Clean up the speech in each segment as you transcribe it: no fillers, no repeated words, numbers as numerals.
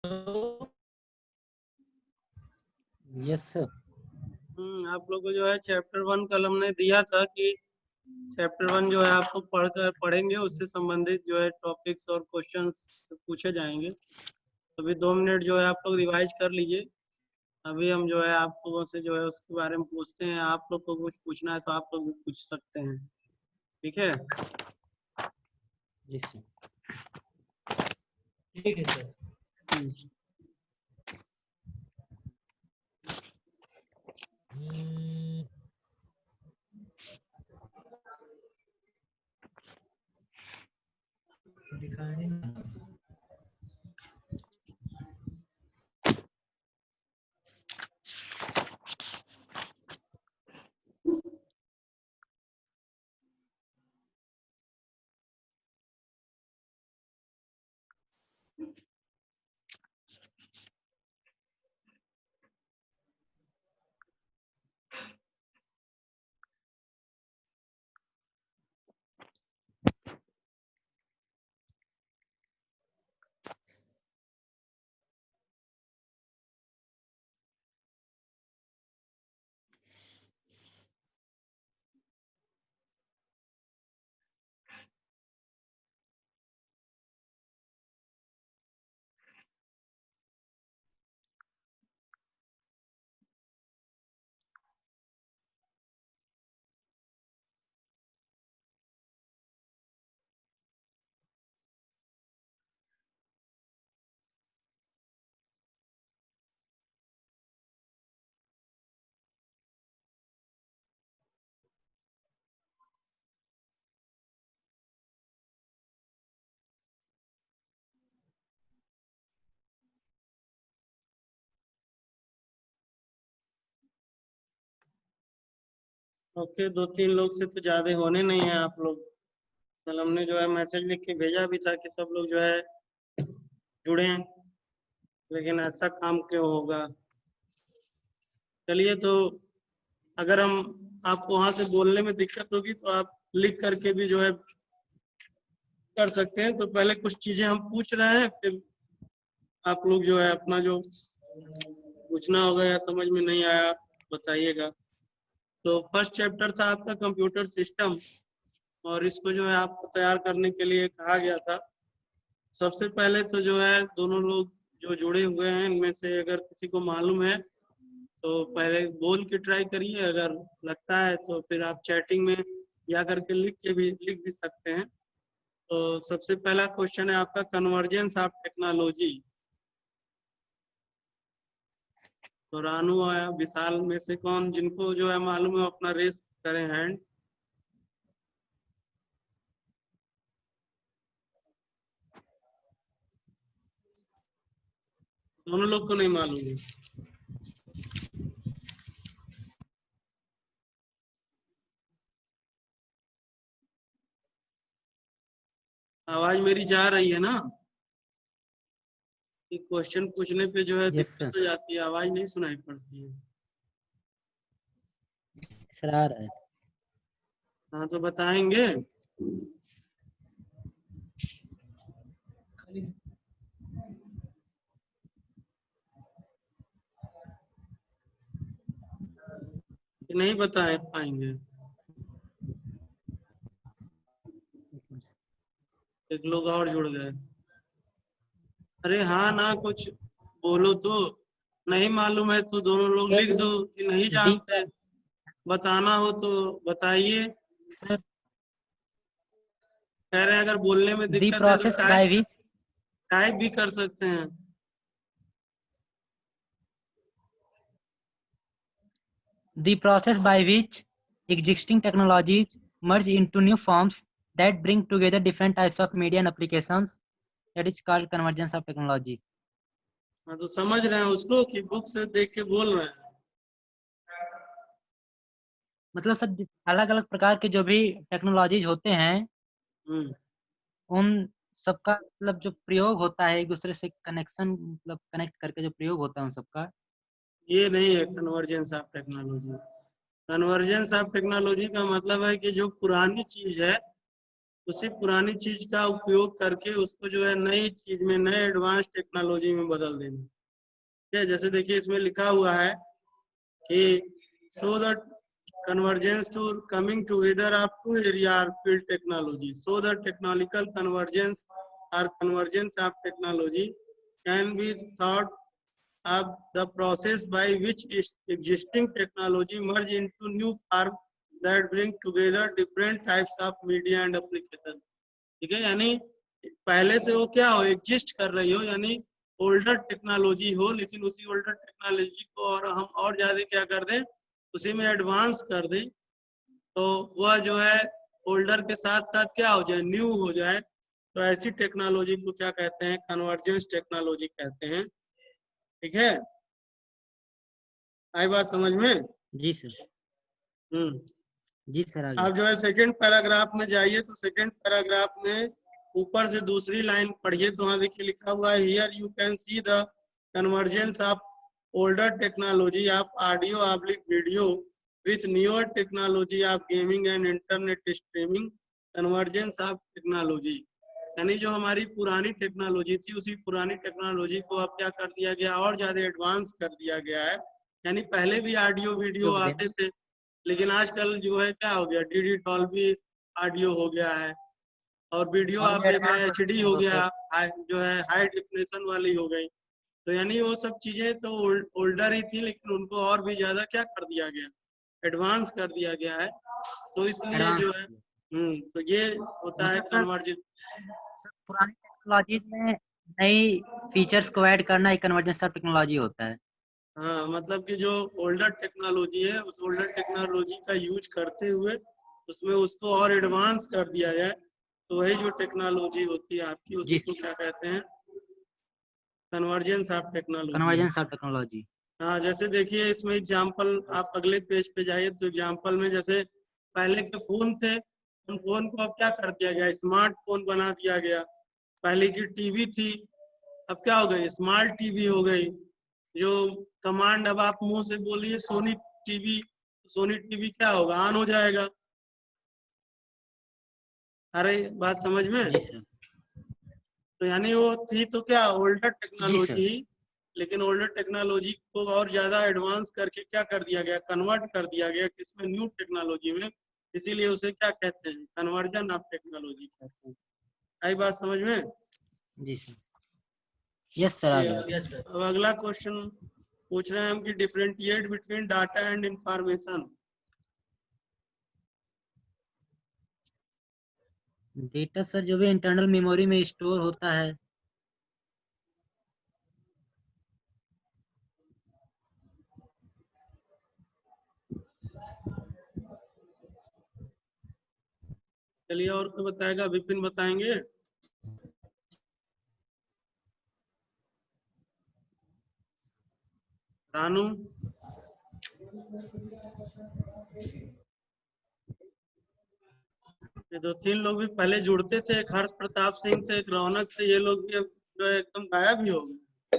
Yes sir. आप लोग को जो है चैप्टर 1 कल हमने दिया था कि चैप्टर 1 जो है आपको पढ़ेंगे, उससे संबंधित जो है टॉपिक्स और क्वेश्चंस पूछे जाएंगे। अभी 2 मिनट जो है आप लोग रिवाइज कर लीजिए। अभी हम जो है आप लोगों से जो है उसके बारे में पूछते हैं। आप लोग को कुछ पूछना है तो आप लोग भी पूछ सकते हैं, ठीक है? Yes sir. ठीक है सर। दिखाने ओके, 2-3 लोग से तो ज्यादा होने नहीं है आप लोग। कल हमने जो है मैसेज लिख के भेजा भी था कि सब लोग जो है जुड़े हैं, लेकिन ऐसा काम क्यों होगा? चलिए, तो अगर हम आपको वहां से बोलने में दिक्कत होगी तो आप लिख करके भी जो है कर सकते हैं। तो पहले कुछ चीजें हम पूछ रहे हैं, फिर आप लोग जो है अपना जो पूछना होगा या समझ में नहीं आया बताइएगा। तो फर्स्ट चैप्टर था आपका कंप्यूटर सिस्टम, और इसको जो है आपको तैयार करने के लिए कहा गया था। सबसे पहले तो जो है दोनों लोग जो जुड़े हुए हैं इनमें से अगर किसी को मालूम है तो पहले बोल के ट्राई करिए, अगर लगता है तो फिर आप चैटिंग में या करके लिख भी सकते हैं। तो सबसे पहला क्वेश्चन है आपका कन्वर्जेंस ऑफ टेक्नोलॉजी। तो रानू आया, विशाल में से कौन जिनको जो है मालूम है अपना रेस करें हैंड। दोनों लोग को नहीं मालूम है। आवाज मेरी जा रही है ना? क्वेश्चन पूछने पे जो है यस दिक्कत सर। हो जाती है, आवाज नहीं सुनाई पड़ती है। सर आ रहा है। हाँ, तो बताएंगे। खाली कि नहीं बता पाएंगे? एक लोग और जुड़ गए। अरे हाँ ना, कुछ बोलो तो। नहीं मालूम है तो दोनों लोग लिख दो कि नहीं दी जानते। बताना हो तो बताइए। सर कह रहे हैं अगर बोलने में दी दिक्कत है तो प्रोसेस बाय विच टाइप भी कर सकते हैं। the process by which existing technologies merge into new forms that bring together different types of media and applications, that is called convergence of technology. हाँ, तो समझ रहे हैं उसको कि बुक से देख के बोल रहे हैं? मतलब सर अलग अलग प्रकार के जो भी टेक्नोलॉजीज होते हैं हम्म। उन सबका मतलब जो प्रयोग होता है एक दूसरे से कनेक्शन मतलब कनेक्ट करके जो प्रयोग होता है उन सबका। ये नहीं है convergence of technology. Convergence of technology का मतलब है कि जो पुरानी चीज है उसी पुरानी चीज का उपयोग करके उसको जो है नई चीज में, नए एडवांस टेक्नोलॉजी में बदल देना। ठीक है, जैसे देखिए इसमें लिखा हुआ है कि so the convergence to coming together of two area or field technology, so the technological convergence or convergence of technology can be thought of the process by which existing technology merge into new form that bring together different types of media and application। ठीक है, यानी पहले से वो क्या हो, exist कर रही हो, यानी ओल्डर टेक्नोलॉजी हो, लेकिन उसी ओल्डर टेक्नोलॉजी को और हम और ज्यादा क्या कर दें, उसी में एडवांस कर दें, तो वह जो है ओल्डर के साथ साथ क्या हो जाए, न्यू हो जाए। तो ऐसी टेक्नोलॉजी को क्या कहते हैं, कन्वर्जेंस टेक्नोलॉजी कहते हैं। ठीक है, आई बात समझ में? जी सर। जी सर, आगे। आप जो है सेकंड पैराग्राफ में जाइए, तो सेकंड पैराग्राफ में ऊपर से दूसरी लाइन पढ़िए, तो वहां देखिए लिखा हुआ है, here you can see the convergence of older technology of audio oblique video with newer technology of gaming and internet streaming, convergence of technology। यानी जो हमारी पुरानी टेक्नोलॉजी थी, उसी पुरानी टेक्नोलॉजी को अब क्या कर दिया गया, और ज्यादा एडवांस कर दिया गया है। यानी पहले भी ऑडियो वीडियो आते थे, लेकिन आजकल जो है क्या हो गया, डीडी डॉल्बी ऑडियो हो गया है, और वीडियो आप देख रहे हैं एचडी हो गया, जो है हाई डेफिनेशन वाली हो गई। तो यानी वो सब चीजें तो ओल्डर ही थी, लेकिन उनको और भी ज्यादा क्या कर दिया गया, एडवांस कर दिया गया है। तो इसलिए जो है तो ये होता है कन्वर्जेंस। पुरानी टेक्नोलॉजी में नई फीचर्स को ऐड करना एक कन्वर्जेंस ऑफ टेक्नोलॉजी होता है। हाँ, मतलब कि जो ओल्डर टेक्नोलॉजी है, उस ओल्डर टेक्नोलॉजी का यूज करते हुए उसमें उसको और एडवांस कर दिया जाए, तो वही जो टेक्नोलॉजी होती है आपकी, उसी को क्या कहते हैं, convergence of technology. Convergence of technology. हाँ, जैसे देखिए इसमें एग्जांपल, आप अगले पेज पे जाइए, तो एग्जांपल में जैसे पहले के फोन थे, उन फोन को अब क्या कर दिया गया, स्मार्टफोन बना दिया गया। पहले की टीवी थी, अब क्या हो गई, स्मार्ट टीवी हो गई। जो कमांड अब आप मुंह से बोलिए सोनी टीवी, सोनी टीवी क्या होगा, ऑन हो जाएगा। अरे बात समझ में? जी सर। तो यानी वो थी तो क्या, ओल्डर टेक्नोलॉजी, लेकिन ओल्डर टेक्नोलॉजी को और ज्यादा एडवांस करके क्या कर दिया गया, कन्वर्ट कर दिया गया किसमें, न्यू टेक्नोलॉजी में। इसीलिए उसे क्या कहते हैं, कन्वर्जन ऑफ टेक्नोलॉजी कहते हैं। आई बात समझ में? जी सर। Yes sir. अब अगला क्वेश्चन पूछ रहे हैं हम कि differentiate between data and information. Data sir जो भी इंटरनल मेमोरी में स्टोर होता है। चलिए, और कोई बताएगा? विपिन बताएंगे? रानू? ये 2-3 लोग भी पहले जुड़ते थे, एक हर्ष प्रताप सिंह थे, एक रौनक थे, ये लोग भी अब जो है एकदम गायब ही हो गए।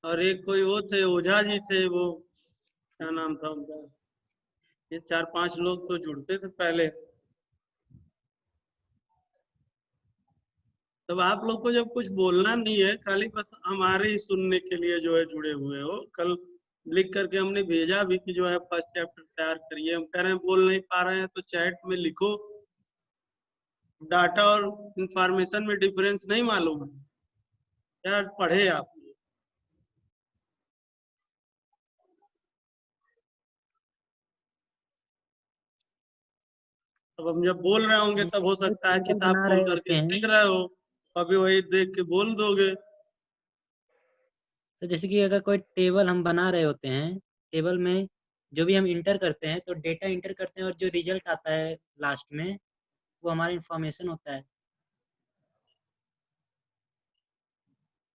और एक कोई वो थे, ओझा जी थे, वो क्या नाम था उनका। ये 4-5 लोग तो जुड़ते थे पहले। तब आप लोग को जब कुछ बोलना नहीं है, खाली बस हमारे ही सुनने के लिए जो है जुड़े हुए हो। कल लिख करके हमने भेजा भी कि जो है फर्स्ट चैप्टर तैयार करिए, हम कह रहे हैं बोल नहीं पा रहे हैं तो चैट में लिखो। डाटा और इंफॉर्मेशन में डिफरेंस नहीं मालूम है यार, पढ़े आप। अब हम जब बोल रहे होंगे तब हो सकता है किताब बना खोल रहे करके होते हैं, देख रहे हो, अभी वही देख के बोल दोगे। तो जैसे कि अगर कोई टेबल हम बना रहे होते हैं, टेबल में जो भी हम इंटर करते हैं, तो डेटा इंटर करते हैं और जो रिजल्ट आता है लास्ट में, वो हमारा इंफॉर्मेशन होता है।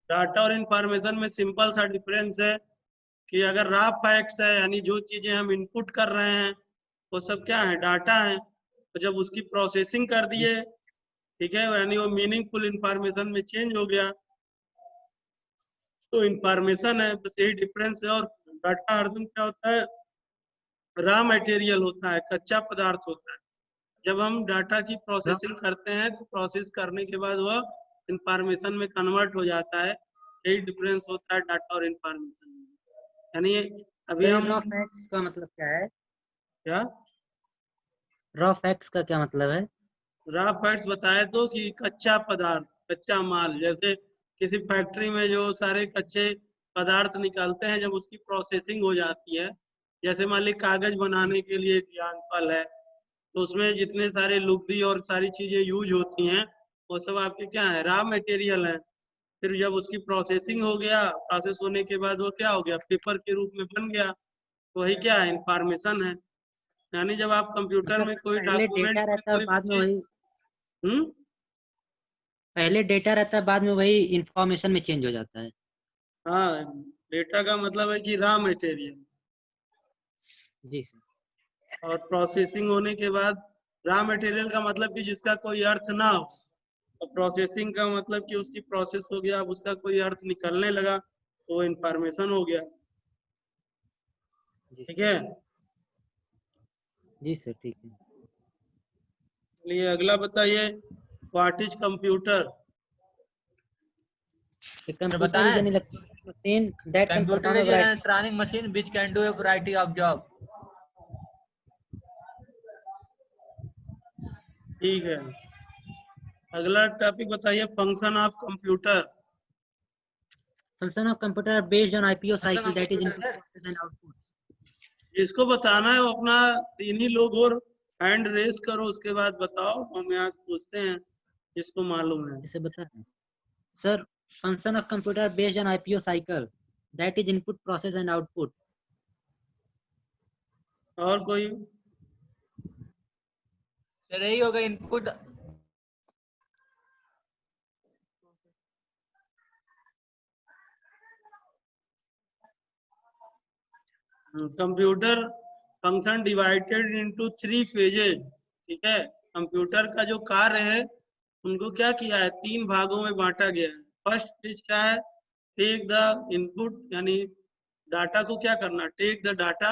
डाटा और इंफॉर्मेशन में सिंपल सा डिफरेंस है कि अगर रॉ फैक्ट्स है, यानी जो चीजें हम इनपुट कर रहे हैं वो सब क्या है, डाटा है। तो जब उसकी प्रोसेसिंग कर दिए, ठीक है, यानी वो मीनिंगफुल इंफॉर्मेशन में चेंज हो गया, तो इंफॉर्मेशन है। बस यही डिफरेंस है। और डाटा हरदम क्या होता है, रॉ मटेरियल होता है, कच्चा पदार्थ होता है। जब हम डाटा की प्रोसेसिंग करते हैं तो प्रोसेस करने के बाद वह इंफॉर्मेशन में कन्वर्ट हो जाता है। यही डिफरेंस होता है डाटा और इंफॉर्मेशन में। यानी अभी सर हम रॉ फैक्ट्स का मतलब क्या है? क्या रॉ फैक्ट्स का क्या मतलब है? रॉ फैक्ट्स बताए तो कि कच्चा पदार्थ, कच्चा माल, जैसे किसी फैक्ट्री में जो सारे कच्चे पदार्थ निकलते हैं, जब उसकी प्रोसेसिंग हो जाती है, जैसे मान ली कागज बनाने के लिए एग्जाम्पल है, तो उसमें जितने सारे लुगदी और सारी चीजें यूज होती हैं वो सब आपके क्या है, रॉ मटेरियल है। फिर जब उसकी प्रोसेसिंग हो गया, प्रोसेस होने के बाद वो क्या हो गया, पेपर के रूप में बन गया, तो वही क्या है, इंफॉर्मेशन है। यानी जब आप कंप्यूटर मतलब में सर कोई पहले डॉक्यूमेंट डेटा में रहता है और कोई भी बाद में चीज वही, पहले डेटा रहता है बाद में वही इंफॉर्मेशन में चेंज हो जाता है। हाँ, डेटा का मतलब है कि रॉ मटेरियल, जी सर। और प्रोसेसिंग होने के बाद रॉ मटेरियल का मतलब कि जिसका कोई अर्थ ना हो, और प्रोसेसिंग का मतलब कि उसकी प्रोसेस हो गया, अब उसका कोई अर्थ निकलने लगा, तो इंफॉर्मेशन हो गया। जी ठीक सर। है, जी सर ठीक है। चलिए अगला बताइए, what is computer. A computer is बताएं। an electronic machine that can computer perform a is an variety. Electronic machine which can do a variety of job. ठीक है, अगला टॉपिक बताइए, function of computer. Function of computer are based on IPO function cycle of that is computer input, sir, process and output. जिसको बताना है वो अपना तीन ही लोग और हैंड रेस करो, उसके बाद बताओ, हम यहाँ से पूछते हैं जिसको मालूम है। इसे बता रहे हैं sir. Function of computer are based on IPO cycle that is input, process and output. और कोई? सर यही होगा input. Computer function divided into 3 phases. ठीक है, कंप्यूटर का जो कार्य है उनको क्या किया है, 3 भागों में बांटा गया है। फर्स्ट फेज क्या है, टेक द इनपुट, यानी डाटा को क्या करना, take the data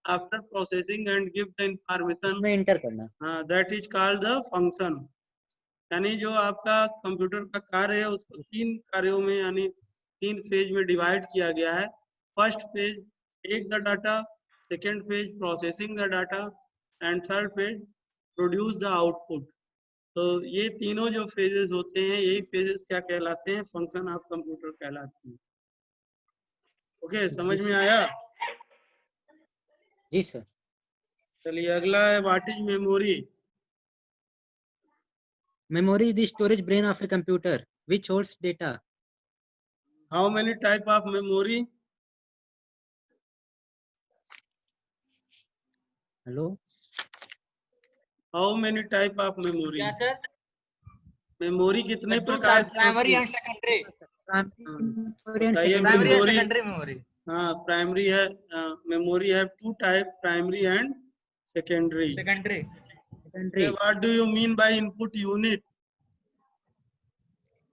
after processing and give the information, उसमें इंटर करना। That is called the function. यानी जो आपका कंप्यूटर का कार्य है उसको 3 कार्यों में, यानी 3 फेज में डिवाइड किया गया है। First phase take the data, second phase processing the data, and third phase produce the output. तो ये तीनों जो फेजेस होते हैं, यही फेजेस क्या कहलाते हैं, फंक्शन ऑफ कंप्यूटर कहलाते हैं। ओके, समझ में आया? जी सर। चलिए अगला है, what is memory. Memory is the storage brain of a computer which holds data. How many type of memory? Hello. How many type of memory? क्या सर? मेमोरी कितने टू प्रकार टाइप, की होती प्राइमरी है? And secondary. Primary and बताइए secondary primary and memory. Memory. Secondary memory. हाँ, primary है, memory है 2 type, primary and secondary. Secondary. Secondary. What do you mean by input unit?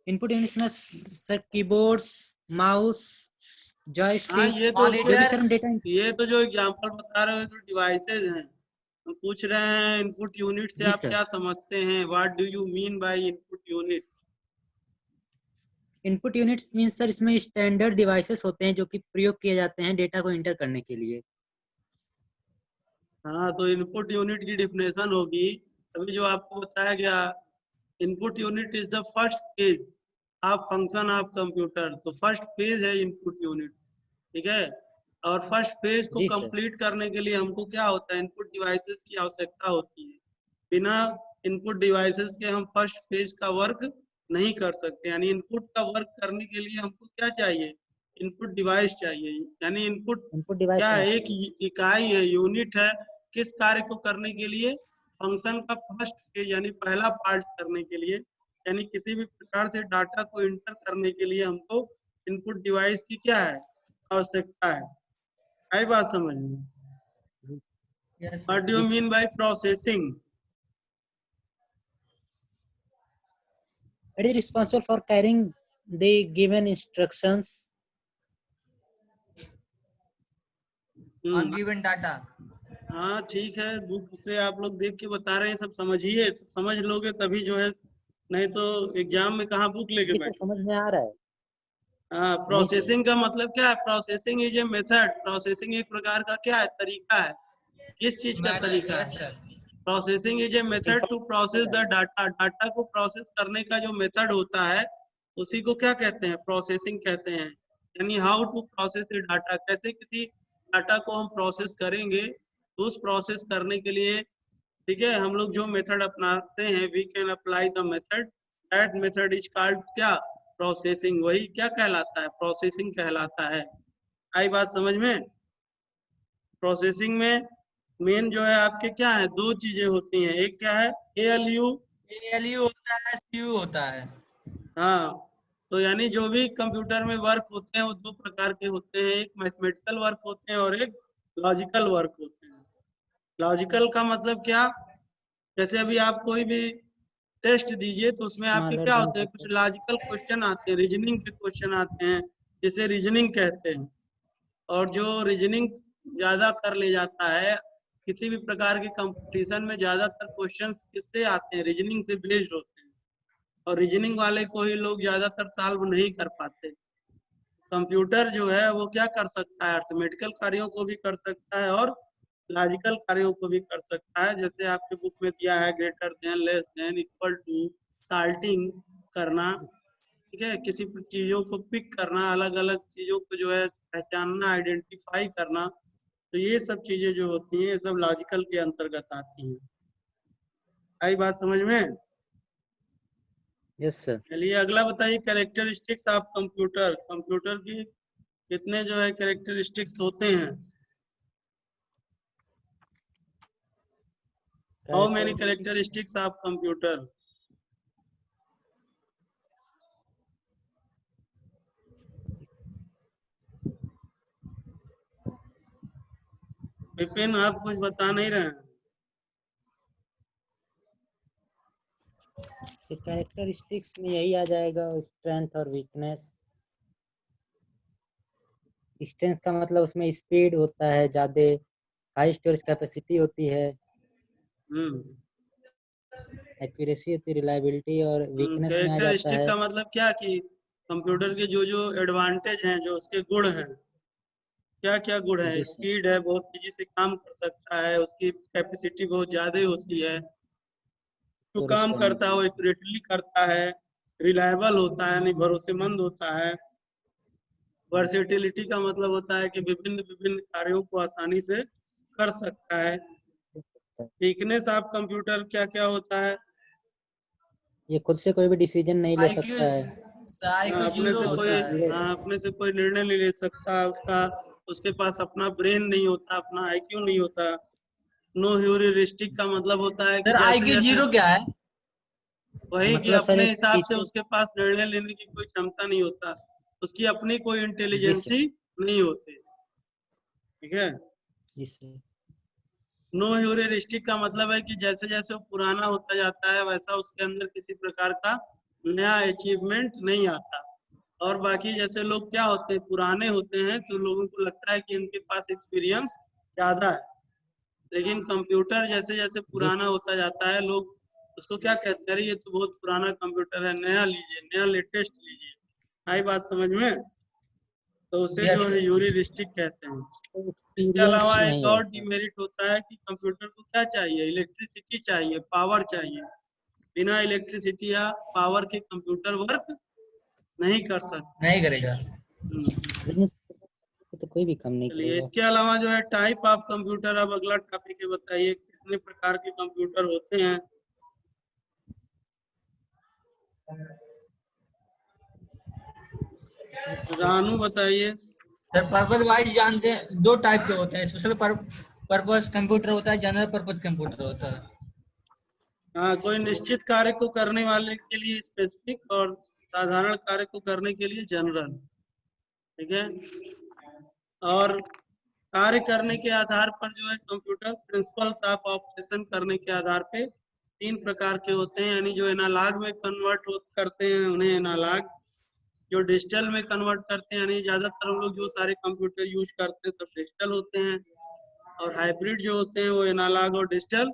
Input units में sir keyboard, mouse, हाँ, joystick, ये तो जो भी मॉनिटर। सर हम डेटा। ये तो जो एग्जांपल बता रहे हो तो डिवाइसेज हैं। हम पूछ रहे हैं इनपुट यूनिट से जी आप सर। क्या समझते हैं, what do you mean by input unit? Input units mean sir इसमें स्टैंडर्ड डिवाइसेस होते हैं जो कि प्रयोग किए जाते हैं डेटा को इंटर करने के लिए। हाँ, तो इनपुट यूनिट की डिफिनेशन होगी, अभी जो आपको बताया गया, input unit is the first phase of function of computer. तो फर्स्ट फेज है इनपुट यूनिट। ठीक है, और फर्स्ट फेज को जी सर। कंप्लीट करने के लिए हमको क्या होता है, इनपुट डिवाइसेस की आवश्यकता होती है। बिना इनपुट डिवाइसेस के हम फर्स्ट फेज का वर्क नहीं कर सकते। यानी इनपुट का वर्क करने के लिए हमको क्या चाहिए, इनपुट डिवाइस चाहिए। यानी इनपुट इनपुट डिवाइस क्या होना है, एक चाहिए। इकाई है, यूनिट है, किस कार्य को करने के लिए, फंक्शन का फर्स्ट फेज यानी पहला पार्ट करने के लिए। यानी किसी भी प्रकार से डाटा को इंटर करने के लिए हमको इनपुट डिवाइस की क्या है, आवश्यकता है। आई बात समझ में? Yes what do sir. You जी sir. Mean by processing? It is responsible for carrying the given instructions. On given data. हाँ ठीक है, बुक से आप लोग देख के बता रहे हैं, सब समझिए, सब समझ लोगे तभी जो है, नहीं तो एग्जाम में कहाँ बुक लेके ठीक है, बैठे। समझ में आ रहा है। हाँ, नहीं सर। प्रोसेसिंग का मतलब क्या है? Processing is a method. Processing एक प्रकार का क्या है? तरीका है। किस चीज का मैटर, तरीका यस है? Sir. Processing is a method to process the data. Data को प्रोसेस करने का जो मेथड होता है, उसी को क्या कहते हैं? प्रोसेसिंग कहते हैं। यानी how to process a data, कैसे किसी डाटा को हम प्रोसेस करेंगे, तो उस प्रोसेस करने के लिए, ठीक है, हम लोग जो मेथड अपनाते हैं, we can apply the method, that method is called क्या? प्रोसेसिंग। वही क्या कहलाता है? प्रोसेसिंग कहलाता है। आई बात समझ में? प्रोसेसिंग में मेन जो है आपके क्या है, दो चीजें होती हैं। एक क्या है? ALU। ALU होता है, CU होता है। हाँ, तो यानी जो भी कंप्यूटर में वर्क होते हैं वो दो प्रकार के होते हैं, एक मैथमेटिकल वर्क होते हैं और एक लॉजिकल वर्क होते हैं। लॉजिकल का मतलब क्या? जैसे अभी आप कोई भी टेस्ट दीजिए तो उसमें आपके स्मॉलर क्या देन होते हैं? कुछ सर। लॉजिकल क्वेश्चन आते हैं, रीजनिंग के क्वेश्चन आते हैं, जिसे रीजनिंग कहते हैं। और जो रीजनिंग ज्यादा कर ले जाता है, किसी भी प्रकार के कंपटीशन में ज्यादातर क्वेश्चंस किससे आते हैं? रीजनिंग से बेस्ड होते हैं। और रीजनिंग वाले को ही लोग ज्यादातर सॉल्व नहीं कर पाते। कंप्यूटर जो है वो क्या कर सकता है? अर्थमेटिकल कार्यों को भी कर सकता है और लॉजिकल कार्यों को भी कर सकता है। जैसे आपके बुक में दिया है, greater than, less than, equal to, sorting करना, ठीक है, किसी चीजों को पिक करना, अलग अलग चीजों को जो है पहचानना, आइडेंटिफाई करना, तो ये सब चीजें जो होती हैं, ये सब लॉजिकल के अंतर्गत आती हैं। आई बात समझ में? Yes sir. चलिए अगला बताइए, कैरेक्टरिस्टिक्स ऑफ कंप्यूटर। कंप्यूटर की कितने जो है कैरेक्टरिस्टिक्स होते हैं? How many characteristics of computer? Vipin, आप कुछ बता नहीं रहे हैं। कैरेक्टरिस्टिक्स में यही आ जाएगा, स्ट्रेंथ और वीकनेस। स्ट्रेंथ का मतलब उसमें स्पीड होता है ज्यादा, हाई स्टोरेज कैपेसिटी होती है, हम्म एक्यूरेसी होती है, रिलायबिलिटी, और वीकनेस में आ जाता कैरेक्टरिस्टिक है। का मतलब क्या कि कंप्यूटर के जो जो एडवांटेज हैं, जो उसके गुण हैं, क्या क्या गुण है? जी सर। स्पीड है, बहुत तेजी से काम कर सकता है, उसकी कैपेसिटी बहुत ज्यादा होती है, जो स्टोरेज काम कम करता है होती वो है। एक्यूरेटली करता है, रिलायबल होता है यानी भरोसेमंद होता है। वर्सेटिलिटी का मतलब होता है कि विभिन्न विभिन्न कार्यों को आसानी से कर सकता है। वीकनेस ऑफ कंप्यूटर क्या क्या होता है? ये खुद से कोई भी डिसीजन नहीं ले IQ, सकता है। IQ अपने जीरो से कोई, होता है। जीरो। अपने से कोई निर्णय नहीं ले सकता, उसका, उसके पास अपना ब्रेन नहीं होता, अपना IQ नहीं होता। नो ह्यूरिस्टिक का मतलब होता है कि सर जैसे IQ जैसे, जीरो क्या है? वही कि मतलब सर अपने एक हिसाब से टीचर। उसके पास निर्णय लेने की कोई क्षमता नहीं होता, उसकी अपनी कोई जी सर। इंटेलिजेंसी नहीं होती, ठीक है। जी सर। नो ह्यूरिस्टिक का मतलब है कि जैसे जैसे वो पुराना होता जाता है, वैसा उसके अंदर किसी प्रकार का नया अचीवमेंट नहीं आता। और बाकी जैसे लोग क्या होते हैं, पुराने होते हैं, तो लोगों को लगता है कि इनके पास एक्सपीरियंस ज्यादा है। लेकिन कंप्यूटर जैसे जैसे जी। पुराना होता जाता है, लोग उसको क्या कहते हैं? अरे ये तो बहुत पुराना कंप्यूटर है, नया लीजिए, नया लेटेस्ट लीजिए। आई बात समझ में? तो उसे यस। जो है ह्यूरिस्टिक कहते हैं। इसके एक्सपीरियंस अलावा एक नहीं और रहता। डिमेरिट होता है कि कंप्यूटर को क्या चाहिए? इलेक्ट्रिसिटी चाहिए, पावर चाहिए। बिना इलेक्ट्रिसिटी या पावर के कंप्यूटर वर्क नहीं कर सकता। नहीं करेगा। बिजनेस तो कोई भी काम नहीं चलिए करेगा। इसके अलावा जो है टाइप ऑफ कंप्यूटर, अब अगला टॉपिक है, बताइए कितने प्रकार के कंप्यूटर होते हैं? रानू बताइए। सर पर्पज वाइज जानते हैं, दो टाइप के होते हैं, स्पेशल पर्पज कंप्यूटर होता है, जनरल पर्पज कंप्यूटर होता है। हाँ, कोई निश्चित कार्य को करने वाले के लिए स्पेसिफिक, और साधारण कार्य को करने के लिए जनरल, ठीक है। और कार्य करने के आधार पर जो है कंप्यूटर, प्रिंसिपल्स ऑफ ऑपरेशन करने के आधार पे तीन प्रकार के होते हैं। यानी जो एनालॉग में कन्वर्ट करते हैं उन्हें एनालॉग, जो डिजिटल में कन्वर्ट करते हैं, यानी ज्यादातर हम लोग जो सारे कंप्यूटर यूज करते हैं सब डिजिटल होते हैं। और हाइब्रिड जो होते हैं वो एनालॉग और डिजिटल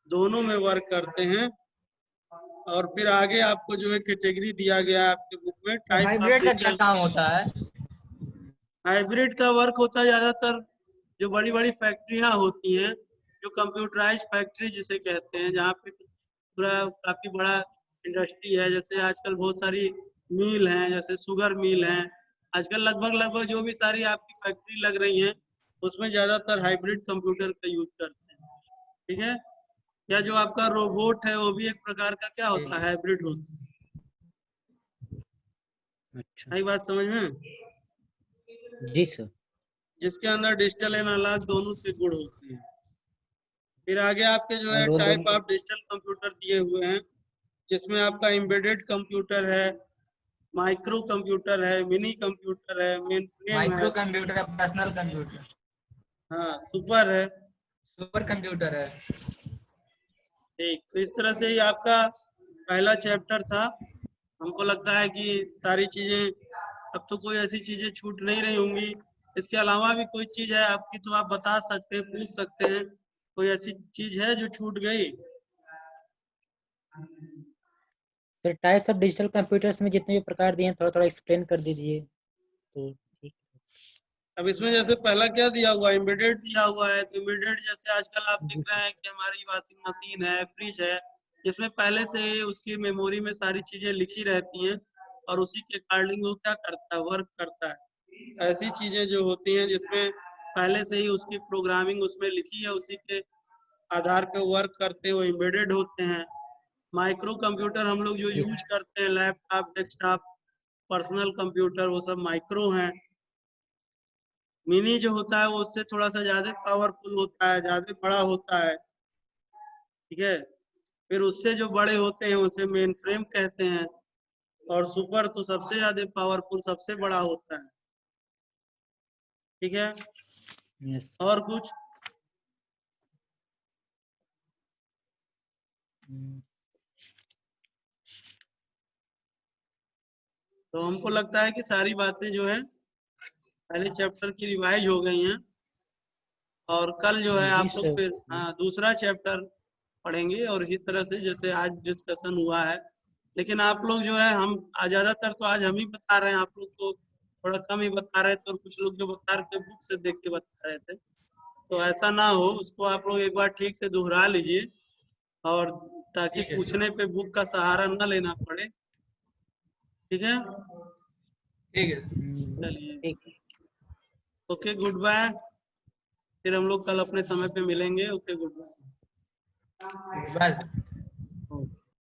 दोनों में वर्क करते हैं। और फिर आगे आपको जो है कैटेगरी दिया गया है आपके बुक में, तो टाइप ऑफ हाइब्रिड का क्या डिजिटल। काम होता है? हाइब्रिड का वर्क होता है ज्यादातर जो बड़ी बड़ी फैक्ट्रियां होती हैं, जो कंप्यूटराइज फैक्ट्री जिसे कहते हैं, जहाँ पे पूरा काफी बड़ा इंडस्ट्री है। जैसे आजकल बहुत सारी मिल हैं, जैसे शुगर मिल हैं, आजकल लगभग लगभग जो भी सारी आपकी फैक्ट्री लग रही हैं उसमें ज्यादातर हाइब्रिड कंप्यूटर का यूज करते हैं। ठीक है। या जो आपका रोबोट है वो भी एक प्रकार का क्या होता है, हाइब्रिड होता है। अच्छा आई बात समझ में? जी सर। जिसके अंदर डिजिटल एनालॉग दोनों से गुण होते हैं। फिर आगे आपके जो है और रोल टाइप दोनों ऑफ डिजिटल कंप्यूटर दिए हुए हैं, जिसमें आपका एम्बेडेड कंप्यूटर है, माइक्रो कंप्यूटर है, मिनी कंप्यूटर है, मेन फ्रेम है, माइक्रो कंप्यूटर, पर्सनल कंप्यूटर, हाँ सुपर है। सुपर कंप्यूटर है। ठीक, तो इस तरह से ही आपका पहला चैप्टर था। हमको लगता है कि सारी चीजें, अब तो कोई ऐसी चीजें छूट नहीं रही होंगी। इसके अलावा भी कोई चीज है आपकी तो आप बता सकते हैं, पूछ सकते हैं। कोई ऐसी चीज है जो छूट गई? Sir types of digital computers में जितने भी प्रकार दिए हैं थोड़ा थोड़ा एक्सप्लेन कर दीजिए तो ठीक। अब इसमें जैसे पहला क्या दिया हुआ है, एम्बेडेड दिया हुआ है। तो एम्बेडेड जैसे आजकल आप जी देख रहे हैं कि हमारी वॉशिंग मशीन है, फ्रिज है, जिसमें पहले से ही उसकी मेमोरी में सारी चीजें लिखी रहती हैं और उसी के अकॉर्डिंग वो क्या करता है, वर्क करता है। ऐसी चीजें जो होती हैं जिसमें पहले से ही उसकी प्रोग्रामिंग उसमें लिखी है, उसी के आधार पे वर्क करते हैं, वो एम्बेडेड होते हैं। माइक्रो कंप्यूटर हम लोग जो जी यूज करते हैं, लैपटॉप, डेस्कटॉप, पर्सनल कंप्यूटर, वो सब माइक्रो हैं। मिनी जो होता है वो उससे थोड़ा सा ज्यादा पावरफुल होता है, ज्यादा बड़ा होता है। ठीक है। फिर उससे जो बड़े होते हैं उसे मेन फ्रेम कहते हैं। और सुपर तो सबसे ज्यादा पावरफुल, सबसे बड़ा होता है। ठीक है। यस। और कुछ? तो हमको लगता है कि सारी बातें जो है पहले चैप्टर की रिवाइज हो गई हैं। और कल जो है जी आप लोग सर। फिर दूसरा चैप्टर पढ़ेंगे, और इसी तरह से जैसे आज डिस्कशन हुआ है। लेकिन आप लोग जो है, हम ज्यादातर तो आज हम ही बता रहे हैं, आप लोग तो थोड़ा कम ही बता रहे थे, और कुछ लोग जो बता रहे थे बुक से देख के बता रहे थे। तो ऐसा ना हो, उसको आप लोग एक बार ठीक से दोहरा लीजिए, और ताकि ठीक है सर। पूछने पे बुक का सहारा न लेना पड़े। ठीक है। ठीक है सर। चलिए, ठीक। Okay, good bye. फिर हम लोग कल अपने समय पे मिलेंगे। Okay, good bye. Bye. Okay.